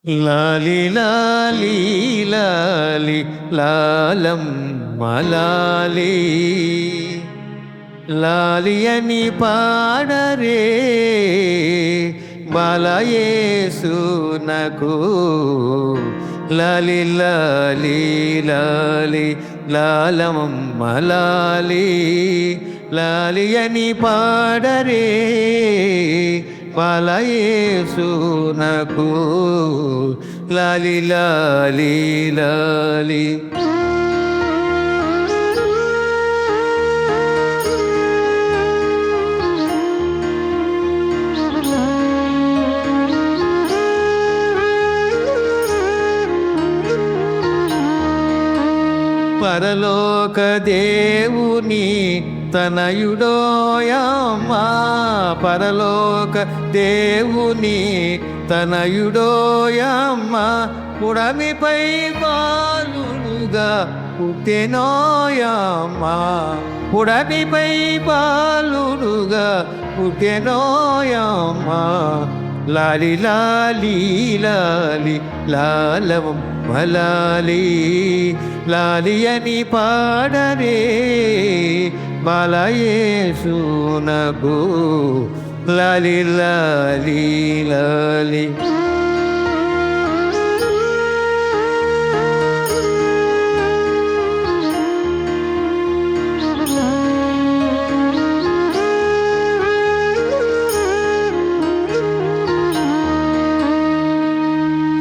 లాలి లాలి లాలి లాలమ్మ లాలి లాలి అని పాడరే బాలయేసునకు లాలి లాలి లాలి లాలమ్మ లాలి లాలి అని పాడరే బాలయేసునకు లాలి లాలి లాలి. పరలోక దేవుని తనయుడోయమ్మా, పరలోక దేవుని తనయుడోయమ్మా, పుడమిపై బాలుడుగా పుట్టెనోయమ్మా, పుడమిపై బాలుడుగా పుట్టెనోయమ్మా. లాలి లాలి లాలి లాలమ్మ లాలి లాలి అని పాడరే బాలయేసునకు లాలి లాలి లాలి.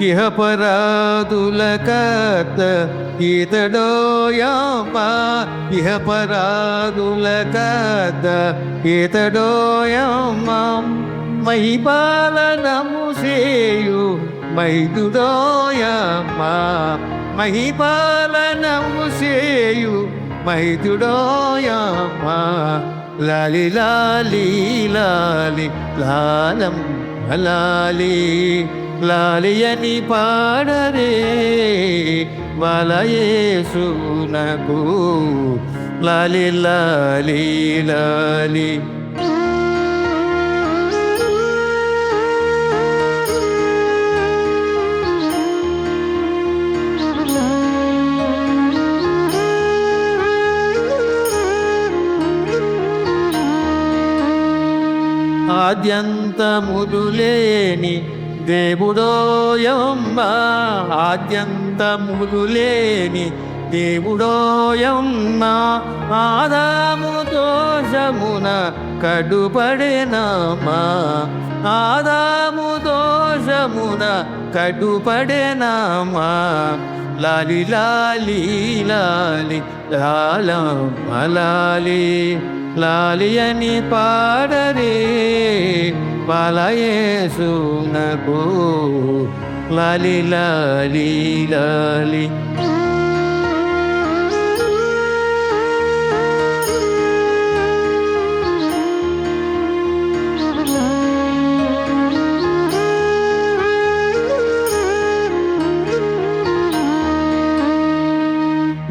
ఇహపరాదుల కర్త ఈతడోయమ్మా, ఇహపరాదుల కర్త ఈతడోయమ్మా, మహిపాలనము చేయు మైదుడోయమ్మా, మహిపాలనము చేయు మైదుడోయమ్మా. లాలి లాలి లాలి లాలమ్మ లాలి లాలి అని పాడరే బాలయేసునకు లాలి లాలి లాలి. ఆద్యంతములు లేని దేవుడోయమ్మా, ఆద్యంతములు లేని దేవుడోయమ్మా, ఆదాము దోషమున కడుపడెనమ్మా, ఆదాము దోషమున కడుపడెనమ్మా. లాలి లాలి లాలి లాలమ్మ లాలి లాలి అని పాడరే బాలయేసునకు లాలి లాలి లాలి.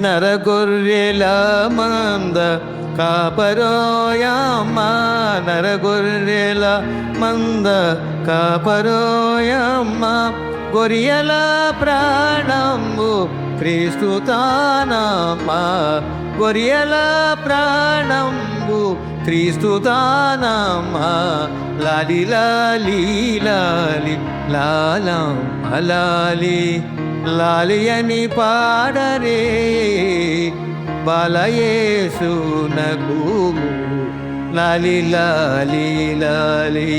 నరగొర్రెల మంద కాపరోయమ్మా, నరగొర్రెల మంద కాపరోయమ్మా, గొరియల ప్రాణంబు క్రీస్తు తానమ్మా, గొరియల ప్రాణంబు క్రీస్తు తానమ్మా. లాలి లాలి లాలి లాలమ్మ లాలి లాలి అని పాడరే బాలయేసునకు లాలి లాలి లాలి.